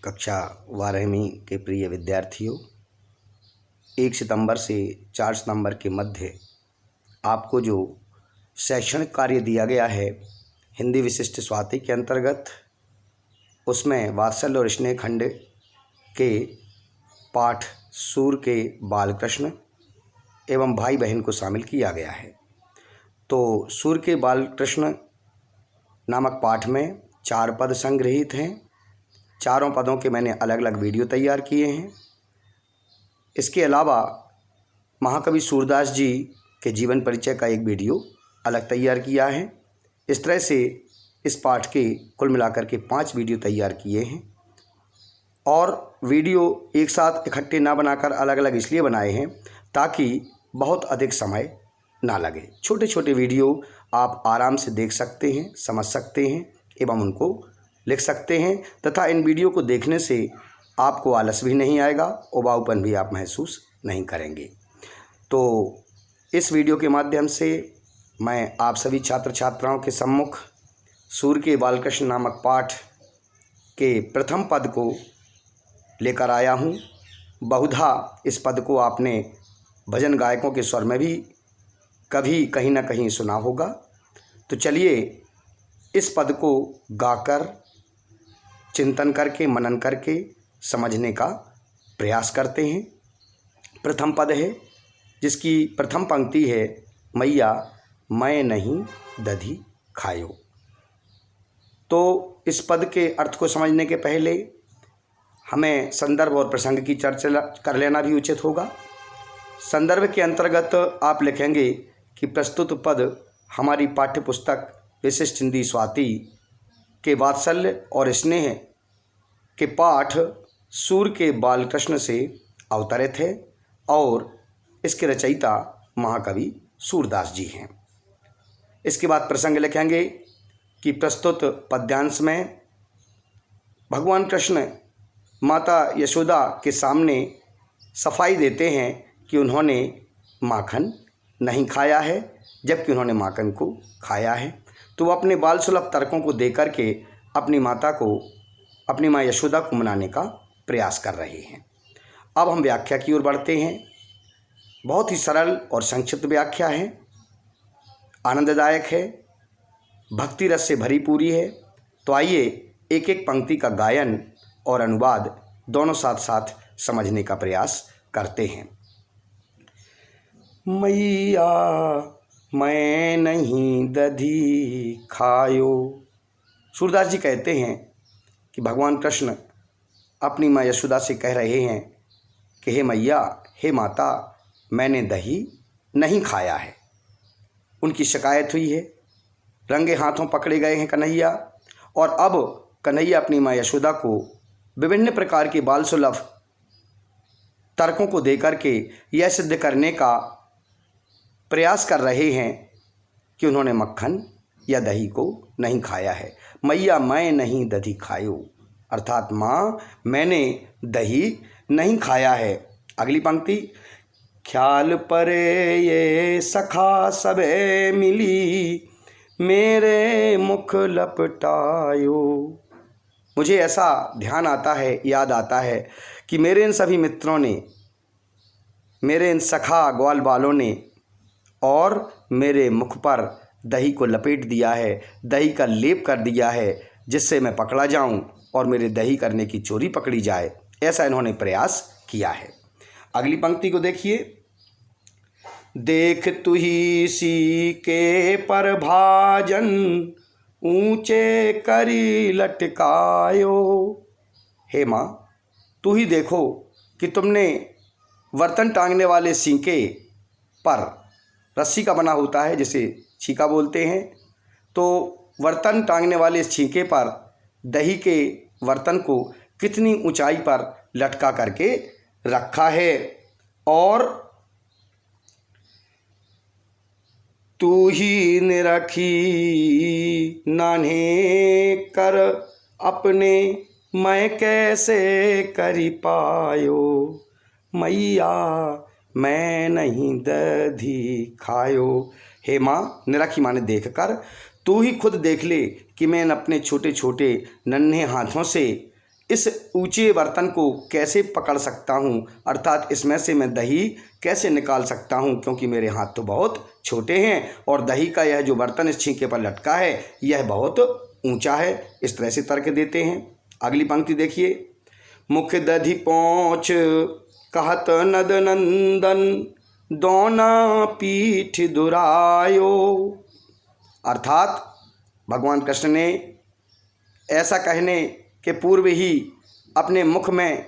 कक्षा 12वीं के प्रिय विद्यार्थियों, 1 सितंबर से 4 सितंबर के मध्य आपको जो शैक्षणिक कार्य दिया गया है हिंदी विशिष्ट स्वाति के अंतर्गत, उसमें वात्सल्य और स्नेह खंड के पाठ सूर के बालकृष्ण एवं भाई बहन को शामिल किया गया है। तो सूर के बालकृष्ण नामक पाठ में 4 पद संग्रहित हैं। चारों पदों के मैंने अलग अलग वीडियो तैयार किए हैं। इसके अलावा महाकवि सूरदास जी के जीवन परिचय का एक वीडियो अलग तैयार किया है। इस तरह से इस पाठ के कुल मिलाकर के 5 वीडियो तैयार किए हैं और वीडियो एक साथ इकट्ठे ना बनाकर अलग अलग इसलिए बनाए हैं ताकि बहुत अधिक समय ना लगे। छोटे छोटे वीडियो आप आराम से देख सकते हैं, समझ सकते हैं एवं उनको लिख सकते हैं तथा इन वीडियो को देखने से आपको आलस भी नहीं आएगा, उबाऊपन भी आप महसूस नहीं करेंगे। तो इस वीडियो के माध्यम से मैं आप सभी छात्र छात्राओं के सम्मुख सूर के बालकृष्ण नामक पाठ के प्रथम पद को लेकर आया हूँ। बहुधा इस पद को आपने भजन गायकों के स्वर में भी कभी कहीं ना कहीं सुना होगा। तो चलिए इस पद को गाकर चिंतन करके मनन करके समझने का प्रयास करते हैं। प्रथम पद है जिसकी प्रथम पंक्ति है, मैया मैं नहीं दधी खायो। तो इस पद के अर्थ को समझने के पहले हमें संदर्भ और प्रसंग की चर्चा कर लेना भी उचित होगा। संदर्भ के अंतर्गत आप लिखेंगे कि प्रस्तुत पद हमारी पाठ्य पुस्तक विशिष्ट हिंदी स्वाति के वात्सल्य और स्नेह के पाठ सूर के बालकृष्ण से अवतरित है और इसके रचयिता महाकवि सूरदास जी हैं। इसके बाद प्रसंग लिखेंगे कि प्रस्तुत पद्यांश में भगवान कृष्ण माता यशोदा के सामने सफाई देते हैं कि उन्होंने माखन नहीं खाया है, जबकि उन्होंने माखन को खाया है। तो वो अपने बाल सुलभ तर्कों को देकर के अपनी माँ यशोदा को मनाने का प्रयास कर रहे हैं। अब हम व्याख्या की ओर बढ़ते हैं। बहुत ही सरल और संक्षिप्त व्याख्या है, आनंददायक है, भक्ति रस से भरी पूरी है। तो आइए एक एक पंक्ति का गायन और अनुवाद दोनों साथ साथ समझने का प्रयास करते हैं। मैया मैं नहीं दधी खायो। सूरदास जी कहते हैं कि भगवान कृष्ण अपनी माँ यशोदा से कह रहे हैं कि हे मैया, हे माता, मैंने दही नहीं खाया है। उनकी शिकायत हुई है, रंगे हाथों पकड़े गए हैं कन्हैया और अब कन्हैया अपनी माँ यशोदा को विभिन्न प्रकार के बाल सुलभ तर्कों को देकर के यह सिद्ध करने का प्रयास कर रहे हैं कि उन्होंने मक्खन या दही को नहीं खाया है। मैया मैं नहीं दधी खायो, अर्थात माँ मैंने दही नहीं खाया है। अगली पंक्ति, ख्याल परे ये सखा सबे मिली मेरे मुख लपटायो। मुझे ऐसा ध्यान आता है, याद आता है कि मेरे इन सभी मित्रों ने, मेरे इन सखा ग्वाल बालों ने और मेरे मुख पर दही को लपेट दिया है, दही का लेप कर दिया है, जिससे मैं पकड़ा जाऊं और मेरे दही करने की चोरी पकड़ी जाए। ऐसा इन्होंने प्रयास किया है। अगली पंक्ति को देखिए, देख तुही सी के पर भाजन ऊंचे करी लटकायो। हे माँ, तू ही देखो कि तुमने बर्तन टांगने वाले सीके पर, रस्सी का बना होता है जिसे छीका बोलते हैं, तो बर्तन टांगने वाले इस छीके पर दही के बर्तन को कितनी ऊंचाई पर लटका करके रखा है और तू ही निरखी नान्हे कर अपने मैं कैसे करी पायो। मैया मैं नहीं दधी खायो। हे माँ, निरखी माने देख कर, तू ही खुद देख ले कि मैं अपने छोटे छोटे नन्हे हाथों से इस ऊंचे बर्तन को कैसे पकड़ सकता हूँ, अर्थात इसमें से मैं दही कैसे निकाल सकता हूँ, क्योंकि मेरे हाथ तो बहुत छोटे हैं और दही का यह जो बर्तन इस छींके पर लटका है यह बहुत ऊंचा है। इस तरह से तर्क देते हैं। अगली पंक्ति देखिए, मुख दधि पहुँच कहत नद नंदन दोना पीठ दुरायो। अर्थात भगवान कृष्ण ने ऐसा कहने के पूर्व ही अपने मुख में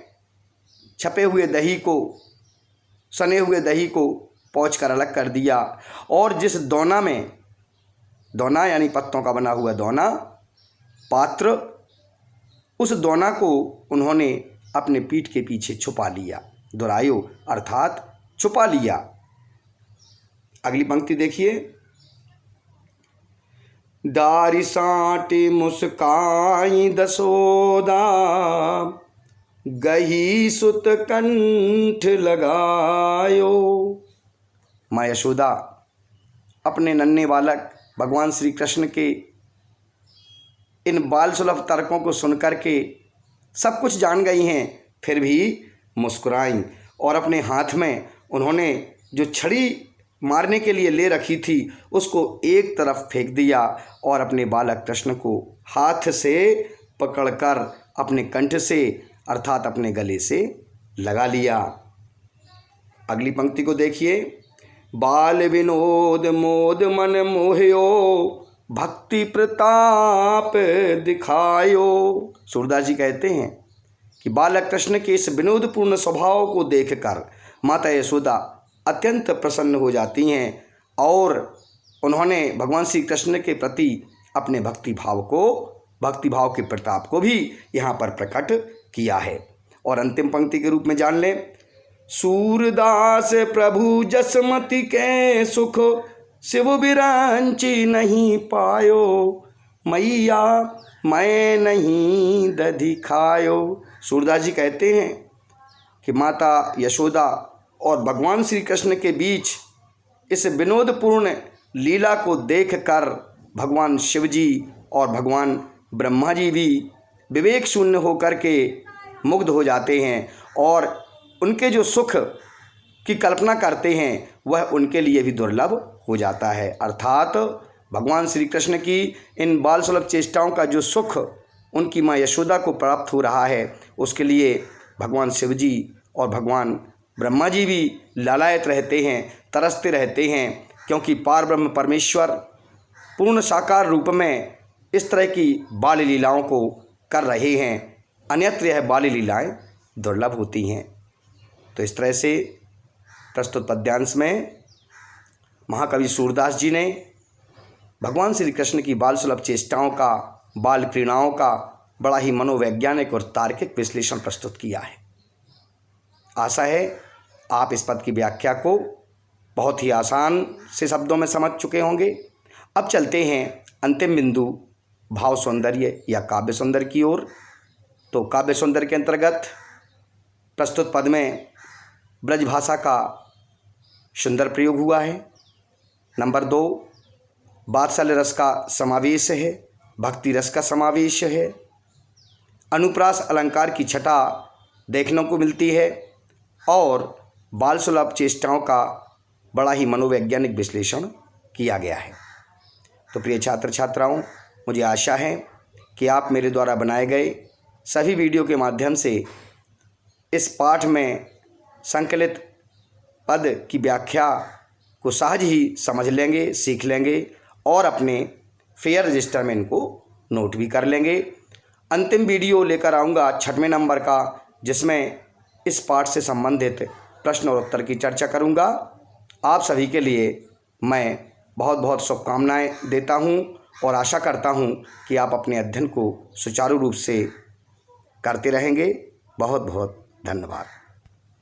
छपे हुए दही को, सने हुए दही को पहुँच कर अलग कर दिया और जिस दोना में, दोना यानी पत्तों का बना हुआ दोना पात्र, उस दोना को उन्होंने अपने पीठ के पीछे छुपा लिया। दुरायो अर्थात छुपा लिया। अगली पंक्ति देखिए, दारी साटी मुस्काई दसोदा गही सुत कंठ लगायो। माँ यशोदा अपने नन्हे बालक भगवान श्री कृष्ण के इन बाल सुलभ तर्कों को सुनकर के सब कुछ जान गई हैं, फिर भी मुस्कुराईं और अपने हाथ में उन्होंने जो छड़ी मारने के लिए ले रखी थी उसको एक तरफ फेंक दिया और अपने बालक कृष्ण को हाथ से पकड़कर अपने कंठ से अर्थात अपने गले से लगा लिया। अगली पंक्ति को देखिए, बाल विनोद मोद मन मोहयो भक्ति प्रताप दिखायो। सूरदास जी कहते हैं कि बालक कृष्ण के इस विनोदपूर्ण स्वभाव को देखकर माता यशोदा अत्यंत प्रसन्न हो जाती हैं और उन्होंने भगवान श्री कृष्ण के प्रति अपने भक्तिभाव के प्रताप को भी यहाँ पर प्रकट किया है। और अंतिम पंक्ति के रूप में जान लें, सूरदास प्रभु जसमति के सुख शिव बिरांची नहीं पायो मैया मैं नहीं दधि खायो। सूरदास जी कहते हैं कि माता यशोदा और भगवान श्री कृष्ण के बीच इस विनोदपूर्ण लीला को देखकर भगवान शिव जी और भगवान ब्रह्मा जी भी विवेक शून्य होकर के मुग्ध हो जाते हैं और उनके जो सुख की कल्पना करते हैं वह उनके लिए भी दुर्लभ हो जाता है। अर्थात भगवान श्री कृष्ण की इन बाल सुलभ चेष्टाओं का जो सुख उनकी माँ यशोदा को प्राप्त हो रहा है उसके लिए भगवान शिव जी और भगवान ब्रह्मा जी भी लालायत रहते हैं, तरसते रहते हैं, क्योंकि पारब्रह्म परमेश्वर पूर्ण साकार रूप में इस तरह की बाल लीलाओं को कर रहे हैं, अन्यत्र यह बाल लीलाएँ दुर्लभ होती हैं। तो इस तरह से प्रस्तुत पद्यांश में महाकवि सूरदास जी ने भगवान श्री कृष्ण की बाल सुलभ चेष्टाओं का, बाल क्रीड़ाओं का बड़ा ही मनोवैज्ञानिक और तार्किक विश्लेषण प्रस्तुत किया है। आशा है आप इस पद की व्याख्या को बहुत ही आसान से शब्दों में समझ चुके होंगे। अब चलते हैं अंतिम बिंदु भाव सौंदर्य या काव्य सौंदर्य की ओर। तो काव्य सौंदर्य के अंतर्गत प्रस्तुत पद में ब्रज भाषा का सुंदर प्रयोग हुआ है। नंबर 2, वात्सल्य रस का समावेश है, भक्ति रस का समावेश है, अनुप्रास अलंकार की छटा देखने को मिलती है और बाल सुलभ चेष्टाओं का बड़ा ही मनोवैज्ञानिक विश्लेषण किया गया है। तो प्रिय छात्र छात्राओं, मुझे आशा है कि आप मेरे द्वारा बनाए गए सभी वीडियो के माध्यम से इस पाठ में संकलित पद की व्याख्या को सहज ही समझ लेंगे, सीख लेंगे और अपने फेयर रजिस्टर में इनको नोट भी कर लेंगे। अंतिम वीडियो लेकर आऊँगा 6वें नंबर का, जिसमें इस पाठ से संबंधित प्रश्न और उत्तर की चर्चा करूँगा। आप सभी के लिए मैं बहुत बहुत शुभकामनाएं देता हूं और आशा करता हूं कि आप अपने अध्ययन को सुचारू रूप से करते रहेंगे। बहुत बहुत धन्यवाद।